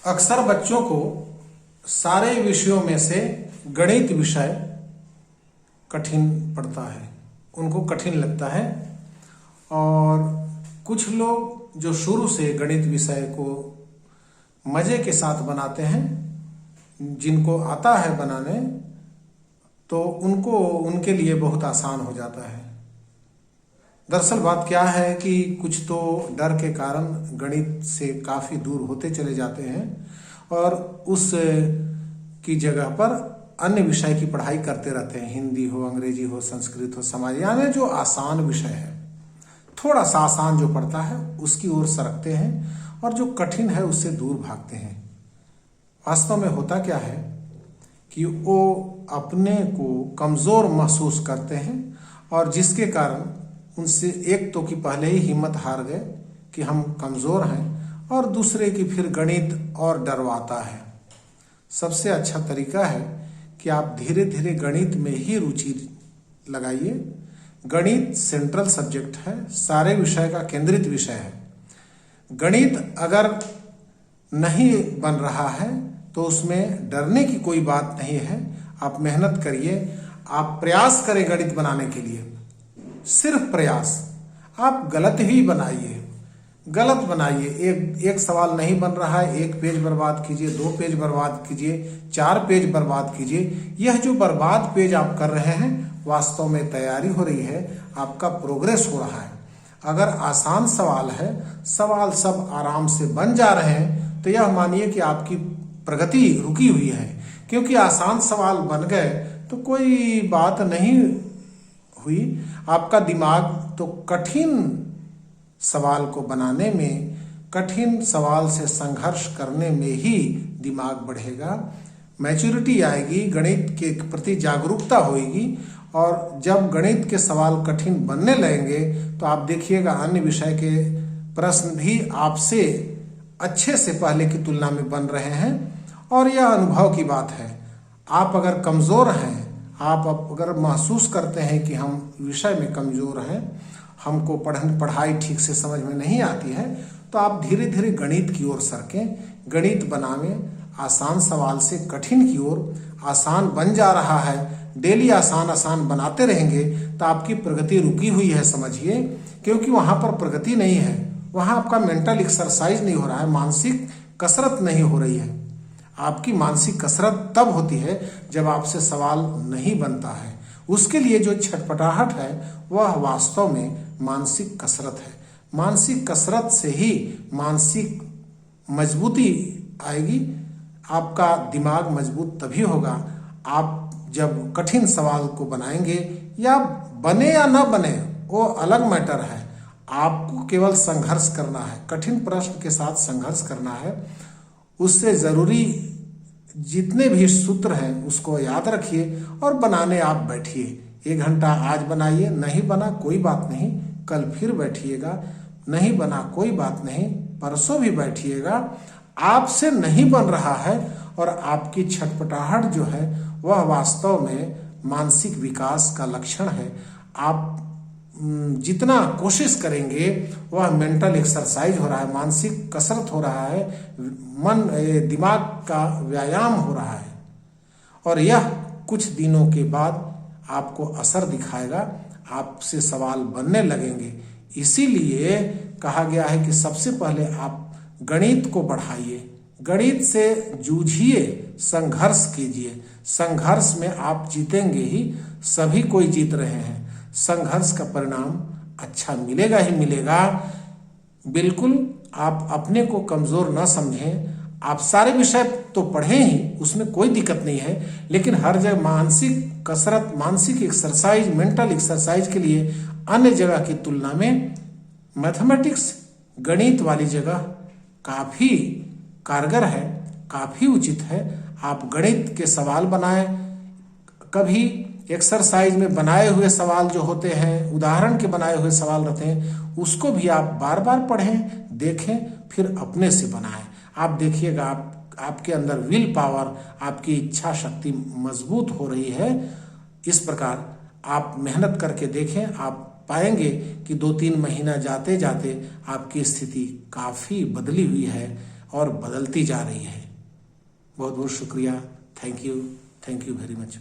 अक्सर बच्चों को सारे विषयों में से गणित विषय कठिन पड़ता है, उनको कठिन लगता है। और कुछ लोग जो शुरू से गणित विषय को मजे के साथ बनाते हैं, जिनको आता है बनाने, तो उनको उनके लिए बहुत आसान हो जाता है। दरअसल बात क्या है कि कुछ तो डर के कारण गणित से काफ़ी दूर होते चले जाते हैं और उस की जगह पर अन्य विषय की पढ़ाई करते रहते हैं। हिंदी हो, अंग्रेजी हो, संस्कृत हो, समाज, यानी जो आसान विषय है, थोड़ा सा आसान जो पड़ता है उसकी ओर सरकते हैं और जो कठिन है उससे दूर भागते हैं। वास्तव में होता क्या है कि वो अपने को कमज़ोर महसूस करते हैं और जिसके कारण उनसे एक तो कि पहले ही हिम्मत हार गए कि हम कमज़ोर हैं, और दूसरे की फिर गणित और डरवाता है। सबसे अच्छा तरीका है कि आप धीरे धीरे गणित में ही रुचि लगाइए। गणित सेंट्रल सब्जेक्ट है, सारे विषय का केंद्रित विषय है। गणित अगर नहीं बन रहा है तो उसमें डरने की कोई बात नहीं है। आप मेहनत करिए, आप प्रयास करें गणित बनाने के लिए, सिर्फ प्रयास। आप गलत ही बनाइए, गलत बनाइए। एक सवाल नहीं बन रहा है, एक पेज बर्बाद कीजिए, 2 पेज बर्बाद कीजिए, 4 पेज बर्बाद कीजिए। यह जो बर्बाद पेज आप कर रहे हैं, वास्तव में तैयारी हो रही है, आपका प्रोग्रेस हो रहा है। अगर आसान सवाल है, सवाल सब आराम से बन जा रहे हैं, तो यह मानिए कि आपकी प्रगति रुकी हुई है। क्योंकि आसान सवाल बन गए तो कोई बात नहीं हुई, आपका दिमाग तो कठिन सवाल को बनाने में, कठिन सवाल से संघर्ष करने में ही दिमाग बढ़ेगा। मैच्योरिटी आएगी, गणित के प्रति जागरूकता होगी, और जब गणित के सवाल कठिन बनने लगेंगे तो आप देखिएगा अन्य विषय के प्रश्न भी आपसे अच्छे से पहले की तुलना में बन रहे हैं। और यह अनुभव की बात है। आप अगर कमज़ोर हैं, आप अगर महसूस करते हैं कि हम विषय में कमज़ोर हैं, हमको पढ़ाई ठीक से समझ में नहीं आती है, तो आप धीरे धीरे गणित की ओर सरकें, गणित बनावें। आसान सवाल से कठिन की ओर, आसान बन जा रहा है, डेली आसान आसान बनाते रहेंगे तो आपकी प्रगति रुकी हुई है समझिए। क्योंकि वहाँ पर प्रगति नहीं है, वहाँ आपका मेंटल एक्सरसाइज नहीं हो रहा है, मानसिक कसरत नहीं हो रही है। आपकी मानसिक कसरत तब होती है जब आपसे सवाल नहीं बनता है। उसके लिए जो छटपटाहट है वह वास्तव में मानसिक कसरत है। मानसिक कसरत से ही मानसिक मजबूती आएगी। आपका दिमाग मजबूत तभी होगा आप जब कठिन सवाल को बनाएंगे, या बने या न बने वो अलग मैटर है। आपको केवल संघर्ष करना है, कठिन प्रश्न के साथ संघर्ष करना है। उससे ज़रूरी जितने भी सूत्र हैं उसको याद रखिए और बनाने आप बैठिए। 1 घंटा आज बनाइए, नहीं बना कोई बात नहीं, कल फिर बैठिएगा, नहीं बना कोई बात नहीं, परसों भी बैठिएगा। आपसे नहीं बन रहा है और आपकी छटपटाहट जो है वह वास्तव में मानसिक विकास का लक्षण है। आप जितना कोशिश करेंगे वह मेंटल एक्सरसाइज हो रहा है, मानसिक कसरत हो रहा है, दिमाग का व्यायाम हो रहा है, और यह कुछ दिनों के बाद आपको असर दिखाएगा, आपसे सवाल बनने लगेंगे। इसीलिए कहा गया है कि सबसे पहले आप गणित को बढ़ाइए, गणित से जूझिए, संघर्ष कीजिए। संघर्ष में आप जीतेंगे ही, सभी कोई जीत रहे हैं। संघर्ष का परिणाम अच्छा मिलेगा ही मिलेगा। बिल्कुल आप अपने को कमज़ोर न समझें। आप सारे विषय तो पढ़ें ही, उसमें कोई दिक्कत नहीं है, लेकिन हर जगह मानसिक कसरत, मानसिक एक्सरसाइज, मेंटल एक्सरसाइज के लिए अन्य जगह की तुलना में मैथमेटिक्स, गणित वाली जगह काफ़ी कारगर है, काफ़ी उचित है। आप गणित के सवाल बनाएं, कभी एक्सरसाइज में बनाए हुए सवाल जो होते हैं, उदाहरण के बनाए हुए सवाल रहते हैं, उसको भी आप बार बार पढ़ें, देखें, फिर अपने से बनाएं। आप देखिएगा आपके अंदर विल पावर, आपकी इच्छा शक्ति मजबूत हो रही है। इस प्रकार आप मेहनत करके देखें, आप पाएंगे कि 2-3 महीना जाते जाते आपकी स्थिति काफ़ी बदली हुई है और बदलती जा रही है। बहुत बहुत शुक्रिया। Thank you very much.